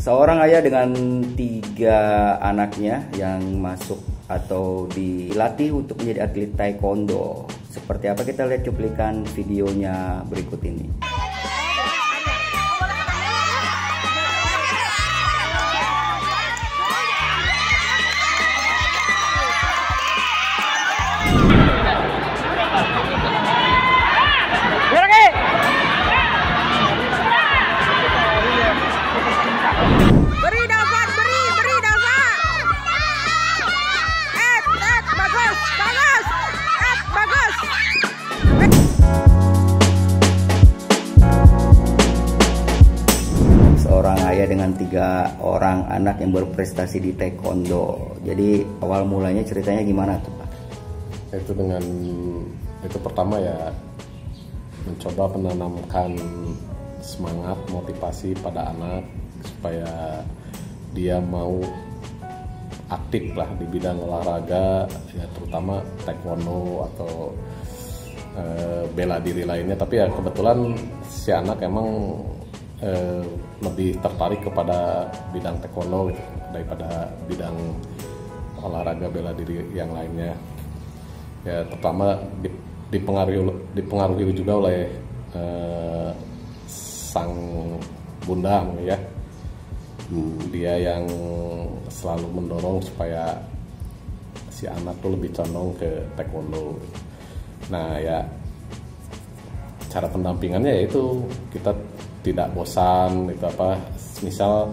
Seorang ayah dengan 3 anaknya yang masuk atau dilatih untuk menjadi atlet taekwondo. Seperti apa, kita lihat cuplikan videonya berikut ini. Seorang ayah dengan 3 orang anak yang berprestasi di taekwondo. Jadi awal mulanya ceritanya gimana tuh, Pak? Itu pertama ya mencoba menanamkan semangat, motivasi pada anak supaya dia mau aktif lah di bidang olahraga, ya terutama taekwondo atau bela diri lainnya. Tapi ya kebetulan si anak emang lebih tertarik kepada bidang taekwondo gitu, daripada bidang olahraga bela diri yang lainnya. Ya pertama dipengaruhi juga oleh sang bunda ya. Dia yang selalu mendorong supaya si anak tuh lebih condong ke taekwondo. Nah ya, cara pendampingannya yaitu kita tidak bosan gitu, misal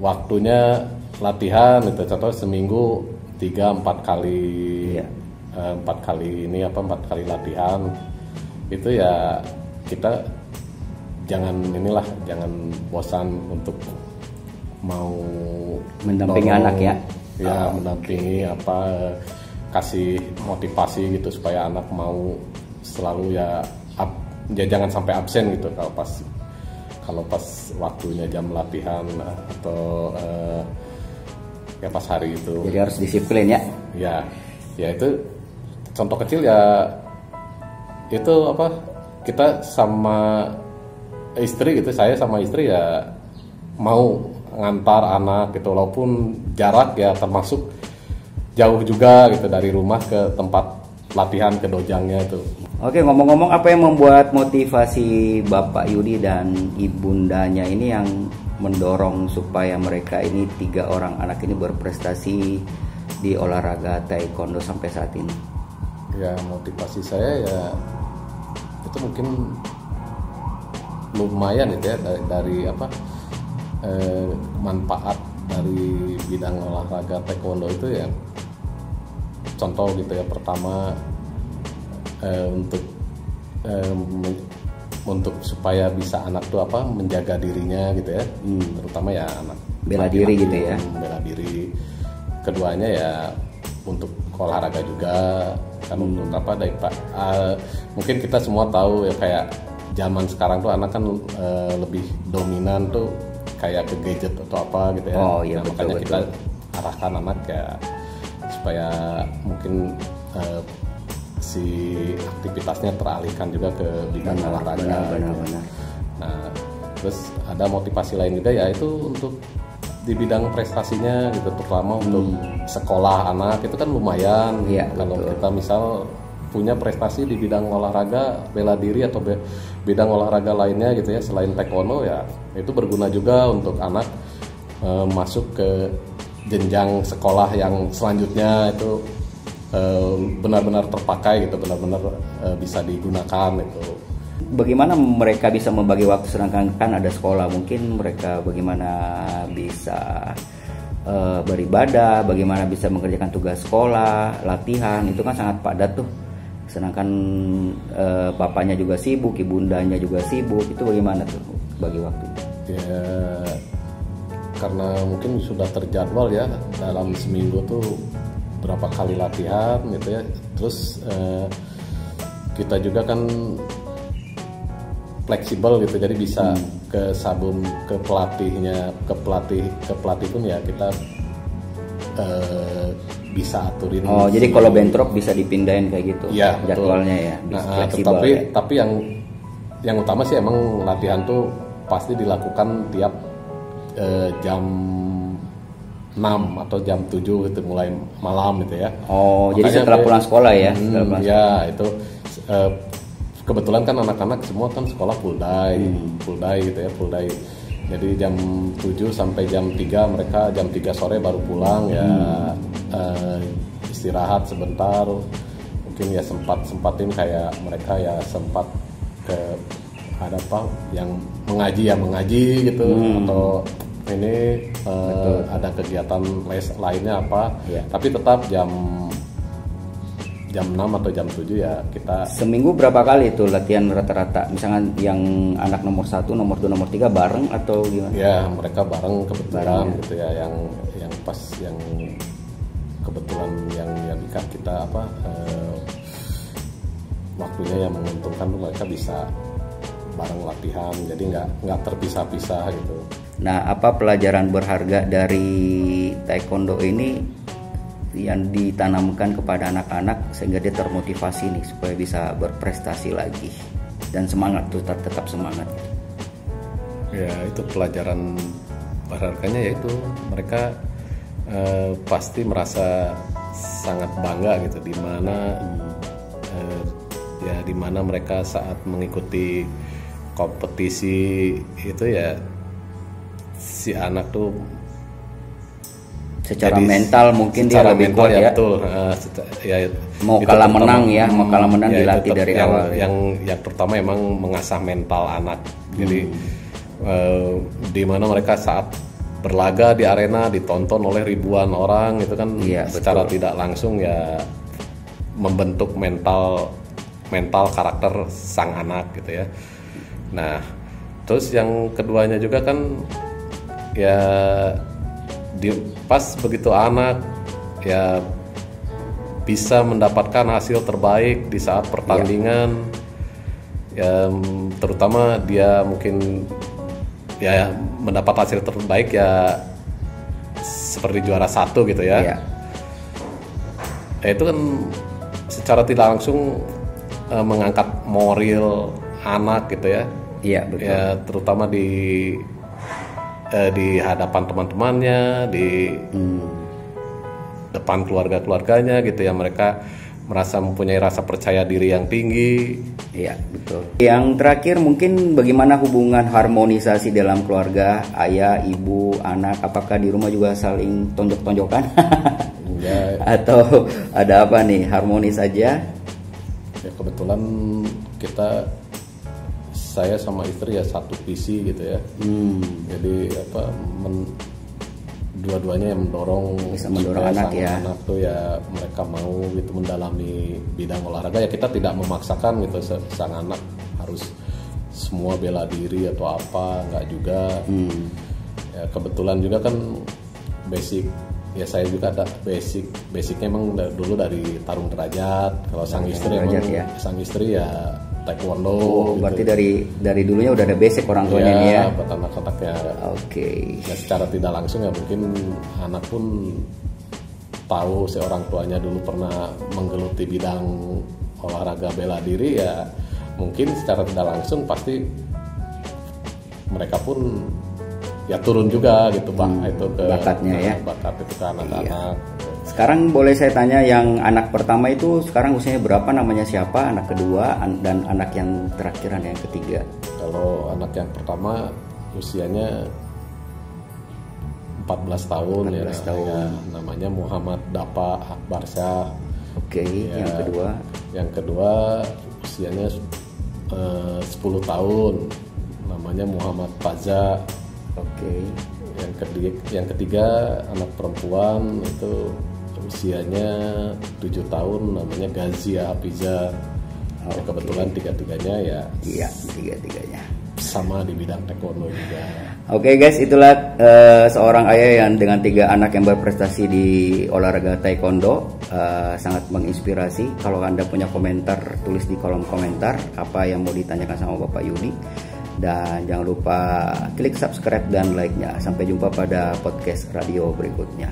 waktunya latihan gitu, contoh seminggu 3-4 kali, 4 kali latihan itu ya, kita jangan bosan untuk mau mendampingi anak ya. Mendampingi kasih motivasi gitu supaya anak mau selalu ya jangan sampai absen gitu kalau pas waktunya jam latihan atau ya pas hari itu. Jadi harus disiplin ya. Ya itu contoh kecil ya, itu kita sama istri gitu, saya sama istri ya mau ngantar anak gitu, walaupun jarak ya termasuk jauh juga gitu dari rumah ke tempat latihan, ke dojangnya itu. Oke, ngomong-ngomong, apa yang membuat motivasi Bapak Yudi dan ibundanya ini yang mendorong supaya mereka ini 3 orang anak ini berprestasi di olahraga taekwondo sampai saat ini? Ya motivasi saya ya itu mungkin lumayan gitu ya, dari manfaat dari bidang olahraga taekwondo itu ya. Contoh gitu ya, pertama untuk supaya bisa anak tuh menjaga dirinya gitu ya, terutama ya anak bela diri gitu ya. Bela diri. Keduanya ya untuk olahraga juga kan, untuk mungkin kita semua tahu ya, kayak zaman sekarang tuh anak kan lebih dominan tuh kayak ke gadget atau gitu ya. Oh iya, makanya kita arahkan anak ya supaya mungkin si aktivitasnya teralihkan juga ke bidang olahraga. Benar. Nah, terus ada motivasi lain juga ya, itu untuk di bidang prestasinya gitu, terutama untuk sekolah anak itu kan lumayan. Kalau kita misal punya prestasi di bidang olahraga bela diri atau bidang olahraga lainnya gitu ya, selain taekwondo ya, itu berguna juga untuk anak masuk ke jenjang sekolah yang selanjutnya, itu benar-benar terpakai gitu, benar-benar bisa digunakan itu. Bagaimana mereka bisa membagi waktu, sedangkan kan ada sekolah, mungkin mereka bagaimana bisa beribadah, bagaimana bisa mengerjakan tugas sekolah, latihan, itu kan sangat padat tuh. Sedangkan bapaknya juga sibuk, ibundanya juga sibuk, itu bagaimana tuh bagi waktu? Ya karena mungkin sudah terjadwal ya, dalam seminggu tuh berapa kali latihan gitu ya. Terus kita juga kan fleksibel gitu, jadi bisa ke pelatihnya, ke pelatih pun ya kita bisa aturin. Oh, jadi kalau bentrok bisa dipindahin kayak gitu ya, jadwalnya ya, bisa fleksibel ya. Tapi yang utama sih emang latihan tuh pasti dilakukan tiap jam 6 atau jam 7 itu mulai malam gitu ya. Oh, makanya jadi setelah pulang sekolah ya? Ya itu kebetulan kan anak-anak semua kan sekolah full day gitu ya, full day. Jadi jam 7 sampai jam 3 mereka jam 3 sore baru pulang ya, istirahat sebentar. Mungkin ya sempatin kayak mereka ya sempat ke ada apa yang mengaji gitu atau ini ada kegiatan les lainnya apa ya. Tapi tetap jam 6 atau jam 7 ya kita. Seminggu berapa kali itu latihan rata-rata? Misalkan yang anak nomor 1, nomor 2, nomor 3 bareng atau gimana? Ya mereka bareng kebetulan gitu ya, yang pas yang kebetulan yang kita apa waktunya yang menguntungkan tuh mereka bisa bareng latihan, jadi nggak terpisah-pisah gitu. Nah, apa pelajaran berharga dari taekwondo ini yang ditanamkan kepada anak-anak sehingga dia termotivasi nih supaya bisa berprestasi lagi dan semangat tuh tetap semangat? Ya itu pelajaran berharganya, yaitu mereka pasti merasa sangat bangga gitu di mana mereka saat mengikuti kompetisi itu ya si anak tuh secara mental mungkin dia lebih kuat ya. Betul. Mau kalah menang ya, mau kalah menang dilatih dari awal. Yang pertama emang mengasah mental anak. Jadi di mana mereka saat berlaga di arena ditonton oleh ribuan orang itu kan secara tidak langsung ya membentuk mental karakter sang anak gitu ya. Nah, terus yang keduanya juga kan ya pas begitu anak ya bisa mendapatkan hasil terbaik di saat pertandingan ya, terutama dia mungkin ya mendapat hasil terbaik ya seperti juara 1 gitu ya. Ya itu kan secara tidak langsung mengangkat moral anak gitu ya. Iya, betul. Ya terutama di hadapan teman-temannya, di depan keluarga-keluarganya gitu ya, mereka merasa mempunyai rasa percaya diri yang tinggi. Iya, betul. Yang terakhir mungkin bagaimana hubungan harmonisasi dalam keluarga, ayah, ibu, anak, apakah di rumah juga saling tonjok-tonjokan? Atau ada apa nih, harmonis aja? Ya kebetulan saya sama istri ya satu visi gitu ya. Jadi apa dua-duanya yang bisa mendorong anak ya. Anak tuh ya mereka mau gitu mendalami bidang olahraga ya, kita tidak memaksakan gitu sang anak harus semua bela diri atau apa, enggak juga. Ya kebetulan juga kan ya saya juga ada basicnya emang dulu dari tarung derajat. Kalau sang istri ya taekwondo. Oh, gitu. Berarti dari dulunya udah ada basic orang tuanya nih ya. Buat anak-anaknya. Oke. Ya secara tidak langsung ya mungkin anak pun tahu si orang tuanya dulu pernah menggeluti bidang olahraga bela diri ya, mungkin secara tidak langsung pasti mereka pun ya turun juga gitu itu ke bakatnya bakat itu ke anak-anak. Sekarang boleh saya tanya, yang anak pertama itu sekarang usianya berapa, namanya siapa, anak kedua dan anak yang terakhiran yang ketiga? Kalau anak yang pertama usianya 14 tahun. Ya, namanya Muhammad Dapa Akbarsyah. Oke. Yang kedua usianya 10 tahun, namanya Muhammad Faza. Oke. Yang ketiga anak perempuan itu usianya 7 tahun, namanya Gazia Hafiza. Ya, kebetulan tiga-tiganya tiga-tiganya sama di bidang taekwondo juga. Oke guys, itulah seorang ayah yang dengan 3 anak yang berprestasi di olahraga taekwondo, sangat menginspirasi. Kalau Anda punya komentar, tulis di kolom komentar apa yang mau ditanyakan sama Bapak Yuni. Dan jangan lupa klik subscribe dan like-nya. Sampai jumpa pada podcast radio berikutnya.